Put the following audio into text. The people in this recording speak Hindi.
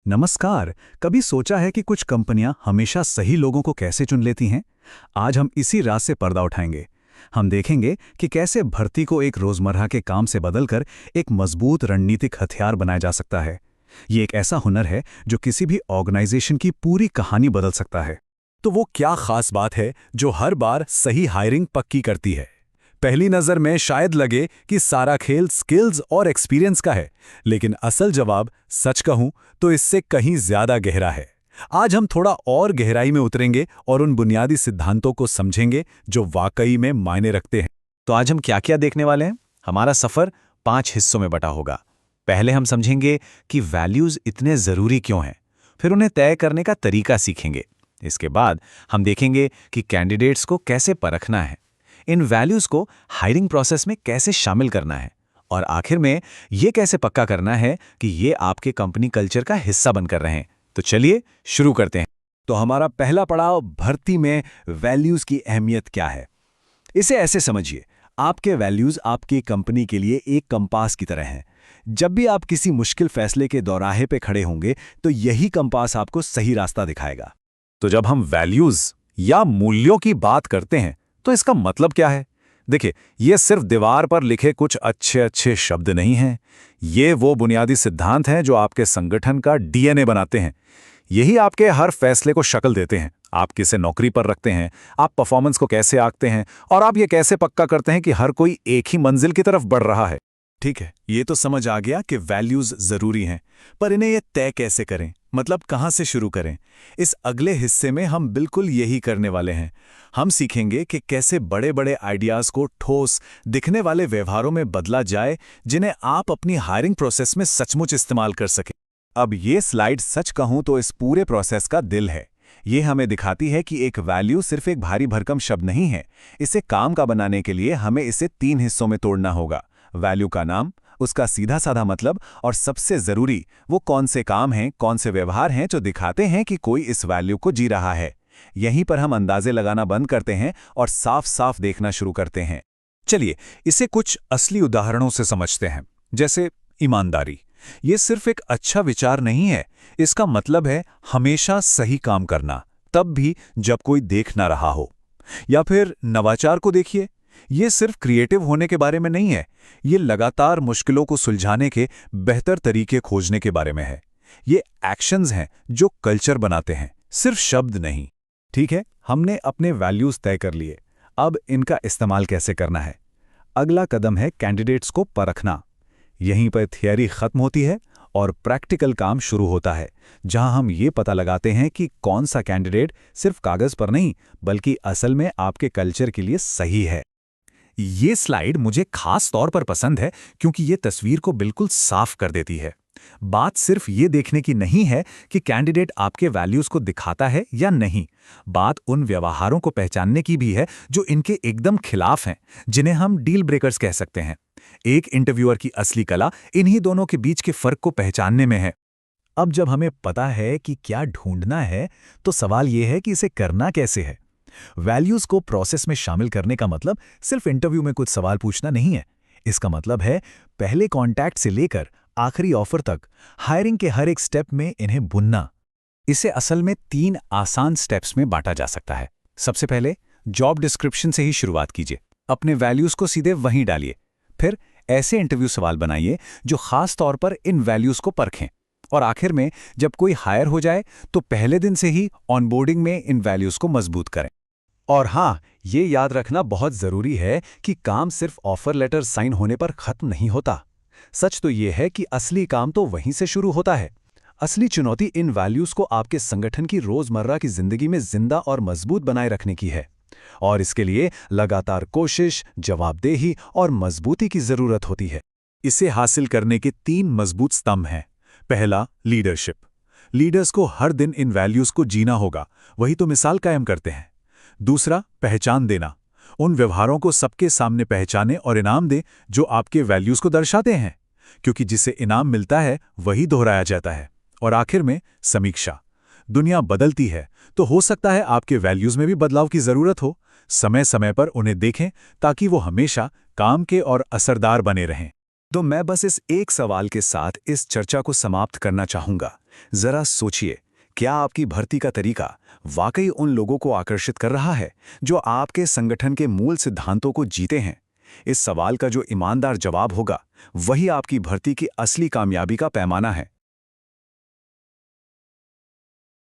नमस्कार। कभी सोचा है कि कुछ कंपनियां हमेशा सही लोगों को कैसे चुन लेती हैं? आज हम इसी राज से पर्दा उठाएंगे। हम देखेंगे कि कैसे भर्ती को एक रोजमर्रा के काम से बदलकर एक मजबूत रणनीतिक हथियार बनाया जा सकता है। ये एक ऐसा हुनर है जो किसी भी ऑर्गेनाइजेशन की पूरी कहानी बदल सकता है। तो वो क्या खास बात है जो हर बार सही हायरिंग पक्की करती है? पहली नज़र में शायद लगे कि सारा खेल स्किल्स और एक्सपीरियंस का है, लेकिन असल जवाब सच कहूं तो इससे कहीं ज्यादा गहरा है। आज हम थोड़ा और गहराई में उतरेंगे और उन बुनियादी सिद्धांतों को समझेंगे जो वाकई में मायने रखते हैं। तो आज हम क्या-क्या देखने वाले हैं? हमारा सफर 5 हिस्सों में बटा होगा। पहले हम समझेंगे कि वैल्यूज इतने जरूरी क्यों हैं, फिर उन्हें तय करने का तरीका सीखेंगे। इसके बाद हम देखेंगे कि कैंडिडेट्स को कैसे परखना है, इन वैल्यूज को हायरिंग प्रोसेस में कैसे शामिल करना है, और आखिर में ये कैसे पक्का करना है कि ये आपके कंपनी कल्चर का हिस्सा बनकर रहें। तो चलिए शुरू करते हैं। तो हमारा पहला पड़ाव, भर्ती में वैल्यूज की अहमियत क्या है। इसे ऐसे समझिए, आपके वैल्यूज आपकी कंपनी के लिए एक कंपास की तरह हैं। जब भी आप किसी मुश्किल फैसले के दौराहे पे खड़े होंगे तो यही कंपास आपको सही रास्ता दिखाएगा। तो जब हम वैल्यूज या मूल्यों की बात करते हैं तो इसका मतलब क्या है? देखिए, ये सिर्फ दीवार पर लिखे कुछ अच्छे अच्छे शब्द नहीं हैं। ये वो बुनियादी सिद्धांत हैं जो आपके संगठन का डीएनए बनाते हैं। यही आपके हर फैसले को शक्ल देते हैं। आप किसे नौकरी पर रखते हैं, आप परफॉर्मेंस को कैसे आंकते हैं, और आप ये कैसे पक्का करते हैं कि हर कोई एक ही मंजिल की तरफ बढ़ रहा है। ठीक है, ये तो समझ आ गया कि वैल्यूज जरूरी हैं, पर इन्हें ये तय कैसे करें, मतलब कहां से शुरू करें। इस अगले हिस्से में हम बिल्कुल यही करने वाले हैं। हम सीखेंगे कि कैसे बड़े बड़े आइडियाज को ठोस दिखने वाले व्यवहारों में बदला जाए, जिन्हें आप अपनी हायरिंग प्रोसेस में सचमुच इस्तेमाल कर सकें। अब ये स्लाइड सच कहूं तो इस पूरे प्रोसेस का दिल है। ये हमें दिखाती है कि एक वैल्यू सिर्फ एक भारी भरकम शब्द नहीं है। इसे काम का बनाने के लिए हमें इसे 3 हिस्सों में तोड़ना होगा। वैल्यू का नाम, उसका सीधा साधा मतलब, और सबसे जरूरी वो कौन से काम हैं, कौन से व्यवहार हैं जो दिखाते हैं कि कोई इस वैल्यू को जी रहा है। यहीं पर हम अंदाजे लगाना बंद करते हैं और साफ साफ देखना शुरू करते हैं। चलिए इसे कुछ असली उदाहरणों से समझते हैं। जैसे ईमानदारी। ये सिर्फ एक अच्छा विचार नहीं है, इसका मतलब है हमेशा सही काम करना, तब भी जब कोई देख ना रहा हो। या फिर नवाचार को देखिए, ये सिर्फ क्रिएटिव होने के बारे में नहीं है, ये लगातार मुश्किलों को सुलझाने के बेहतर तरीके खोजने के बारे में है। ये एक्शंस हैं जो कल्चर बनाते हैं, सिर्फ शब्द नहीं। ठीक है, हमने अपने वैल्यूज तय कर लिए। अब इनका इस्तेमाल कैसे करना है? अगला कदम है कैंडिडेट्स को परखना। यहीं पर थियरी खत्म होती है और प्रैक्टिकल काम शुरू होता है, जहां हम ये पता लगाते हैं कि कौन सा कैंडिडेट सिर्फ कागज पर नहीं बल्कि असल में आपके कल्चर के लिए सही है। ये स्लाइड मुझे खास तौर पर पसंद है क्योंकि ये तस्वीर को बिल्कुल साफ कर देती है। बात सिर्फ ये देखने की नहीं है कि कैंडिडेट आपके वैल्यूज को दिखाता है या नहीं। बात उन व्यवहारों को पहचानने की भी है जो इनके एकदम खिलाफ हैं, जिन्हें हम डील ब्रेकर्स कह सकते हैं। एक इंटरव्यूअर की असली कला इन्हीं दोनों के बीच के फर्क को पहचानने में है। अब जब हमें पता है कि क्या ढूंढना है, तो सवाल यह है कि इसे करना कैसे है। वैल्यूज को प्रोसेस में शामिल करने का मतलब सिर्फ इंटरव्यू में कुछ सवाल पूछना नहीं है। इसका मतलब है पहले कॉन्टैक्ट से लेकर आखिरी ऑफर तक हायरिंग के हर एक स्टेप में इन्हें बुनना। इसे असल में 3 आसान स्टेप्स में बांटा जा सकता है। सबसे पहले जॉब डिस्क्रिप्शन से ही शुरुआत कीजिए। अपने वैल्यूज को सीधे वहीं डालिए। फिर ऐसे इंटरव्यू सवाल बनाइए जो खास तौर पर इन वैल्यूज को परखें। और आखिर में जब कोई हायर हो जाए तो पहले दिन से ही ऑनबोर्डिंग में इन वैल्यूज को मजबूत करें। और हाँ, ये याद रखना बहुत जरूरी है कि काम सिर्फ ऑफर लेटर साइन होने पर खत्म नहीं होता। सच तो ये है कि असली काम तो वहीं से शुरू होता है। असली चुनौती इन वैल्यूज को आपके संगठन की रोजमर्रा की जिंदगी में जिंदा और मजबूत बनाए रखने की है। और इसके लिए लगातार कोशिश, जवाबदेही और मजबूती की जरूरत होती है। इसे हासिल करने के 3 मजबूत स्तंभ हैं। पहला, लीडरशिप। लीडर्स को हर दिन इन वैल्यूज को जीना होगा, वही तो मिसाल कायम करते हैं। दूसरा, पहचान देना। उन व्यवहारों को सबके सामने पहचाने और इनाम दें जो आपके वैल्यूज को दर्शाते हैं, क्योंकि जिसे इनाम मिलता है वही दोहराया जाता है। और आखिर में समीक्षा। दुनिया बदलती है तो हो सकता है आपके वैल्यूज में भी बदलाव की जरूरत हो। समय समय पर उन्हें देखें ताकि वो हमेशा काम के और असरदार बने रहें। तो मैं बस इस एक सवाल के साथ इस चर्चा को समाप्त करना चाहूंगा जरा सोचिए, क्या आपकी भर्ती का तरीका वाकई उन लोगों को आकर्षित कर रहा है जो आपके संगठन के मूल सिद्धांतों को जीते हैं? इस सवाल का जो ईमानदार जवाब होगा, वही आपकी भर्ती की असली कामयाबी का पैमाना है।